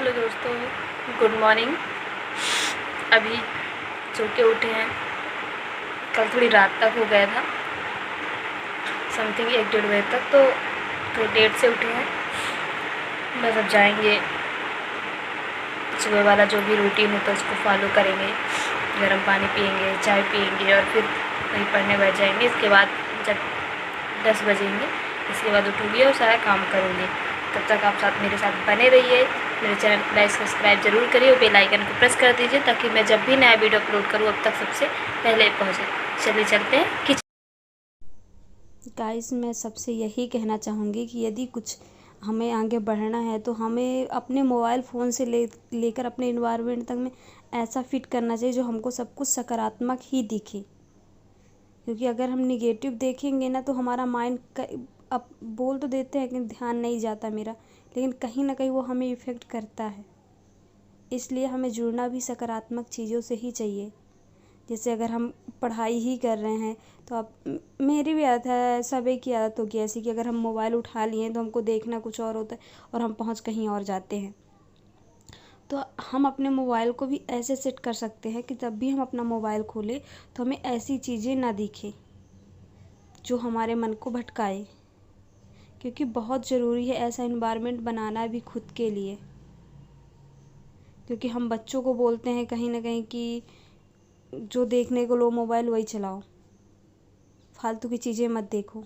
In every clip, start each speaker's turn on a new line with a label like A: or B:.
A: Hello दोस्तों, good morning. अभी सो के उठे हैं। कल थोड़ी रात तक हो गया था, समथिंग 1-1:30 बजे तक, तो थोड़ी लेट से उठे हैं। बस अब जाएंगे, सुबह वाला जो भी रूटीन होता है उसको फॉलो करेंगे। गर्म पानी पियेंगे, चाय पियेंगे और फिर वहीं पढ़ने बैठ जाएंगे। इसके बाद जब 10 बजेंगे, इसके बाद उठूँगी और सारा काम करूँगी। तब तक आप मेरे साथ बने रहिए। मेरे चैनल को लाइक सब्सक्राइब जरूर करिए और बेल आइकन को प्रेस कर दीजिए ताकि मैं जब भी नया वीडियो अपलोड करूँ अब तक सबसे पहले पहुँचे। चलिए चलते हैं किचन।
B: गाइस, मैं सबसे यही कहना चाहूँगी कि यदि कुछ हमें आगे बढ़ना है तो हमें अपने मोबाइल फ़ोन से लेकर अपने इन्वायरमेंट तक में ऐसा फिट करना चाहिए जो हमको सब कुछ सकारात्मक ही दिखे। क्योंकि अगर हम निगेटिव देखेंगे ना तो हमारा माइंड अब बोल तो देते हैं कि ध्यान नहीं जाता मेरा, लेकिन कहीं ना कहीं वो हमें इफ़ेक्ट करता है। इसलिए हमें जुड़ना भी सकारात्मक चीज़ों से ही चाहिए। जैसे अगर हम पढ़ाई ही कर रहे हैं तो अब मेरी भी आदत है, सभी की आदत होगी ऐसी कि अगर हम मोबाइल उठा लिए तो हमको देखना कुछ और होता है और हम पहुंच कहीं और जाते हैं। तो हम अपने मोबाइल को भी ऐसे सेट कर सकते हैं कि जब भी हम अपना मोबाइल खोलें तो हमें ऐसी चीज़ें ना दिखें जो हमारे मन को भटकाए। क्योंकि बहुत ज़रूरी है ऐसा इन्वायरमेंट बनाना भी खुद के लिए। क्योंकि हम बच्चों को बोलते हैं कहीं ना कहीं कि जो देखने को लो मोबाइल वही चलाओ, फालतू की चीज़ें मत देखो।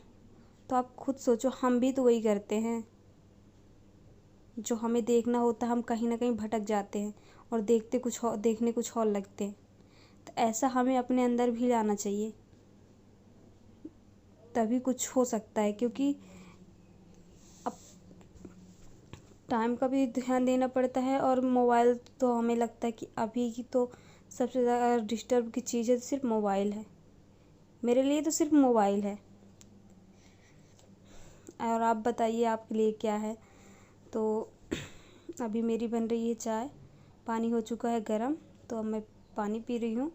B: तो आप खुद सोचो, हम भी तो वही करते हैं। जो हमें देखना होता है हम कहीं ना कहीं भटक जाते हैं और देखने कुछ और लगते हैं। तो ऐसा हमें अपने अंदर भी लाना चाहिए, तभी कुछ हो सकता है। क्योंकि अब टाइम का भी ध्यान देना पड़ता है और मोबाइल तो हमें लगता है कि अभी की तो सबसे ज़्यादा डिस्टर्ब की चीज़ है तो सिर्फ मोबाइल है। मेरे लिए तो सिर्फ मोबाइल है। और आप बताइए आपके लिए क्या है। तो अभी मेरी बन रही है चाय, पानी हो चुका है गरम, तो अब मैं पानी पी रही हूँ।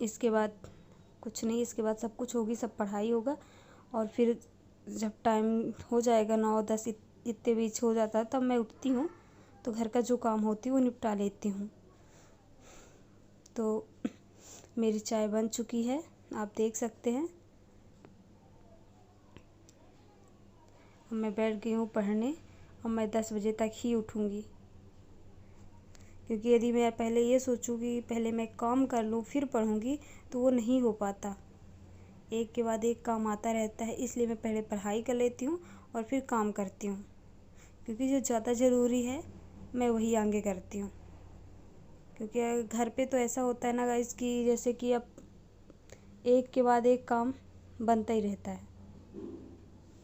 B: इसके बाद कुछ नहीं, इसके बाद सब कुछ होगी, सब पढ़ाई होगा। और फिर जब टाइम हो जाएगा 9-10 इतने बीच हो जाता है तब मैं उठती हूँ, तो घर का जो काम होती है वो निपटा लेती हूँ। तो मेरी चाय बन चुकी है, आप देख सकते हैं। अब मैं बैठ गई हूँ पढ़ने और मैं 10 बजे तक ही उठूँगी। क्योंकि यदि मैं पहले ये सोचूँ कि पहले मैं काम कर लूँ फिर पढ़ूँगी तो वो नहीं हो पाता। एक के बाद एक काम आता रहता है, इसलिए मैं पहले पढ़ाई कर लेती हूँ और फिर काम करती हूँ। क्योंकि जो ज़्यादा ज़रूरी है मैं वही आगे करती हूँ। क्योंकि घर पे तो ऐसा होता है ना गाइस कि जैसे कि अब एक के बाद एक काम बनता ही रहता है।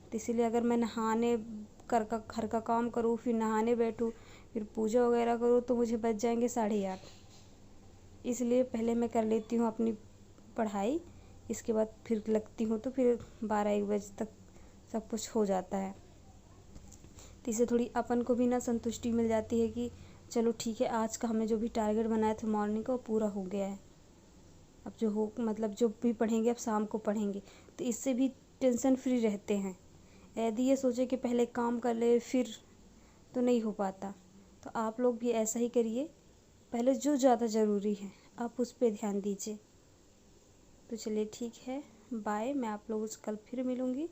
B: तो इसीलिए अगर मैं नहाने घर का काम करूँ, फिर नहाने बैठूँ, फिर पूजा वगैरह करूँ तो मुझे बज जाएंगे 8:30। इसलिए पहले मैं कर लेती हूँ अपनी पढ़ाई, इसके बाद फिर लगती हूँ तो फिर 12-1 बजे तक सब कुछ हो जाता है। तो इससे थोड़ी अपन को भी ना संतुष्टि मिल जाती है कि चलो ठीक है, आज का हमने जो भी टारगेट बनाया था मॉर्निंग का वो पूरा हो गया है। अब जो भी पढ़ेंगे अब शाम को पढ़ेंगे, तो इससे भी टेंशन फ्री रहते हैं। यदि ये सोचे कि पहले काम कर ले फिर, तो नहीं हो पाता। तो आप लोग भी ऐसा ही करिए, पहले जो ज़्यादा ज़रूरी है आप उस पर ध्यान दीजिए। तो चलिए ठीक है, बाय। मैं आप लोगों से कल फिर मिलूँगी।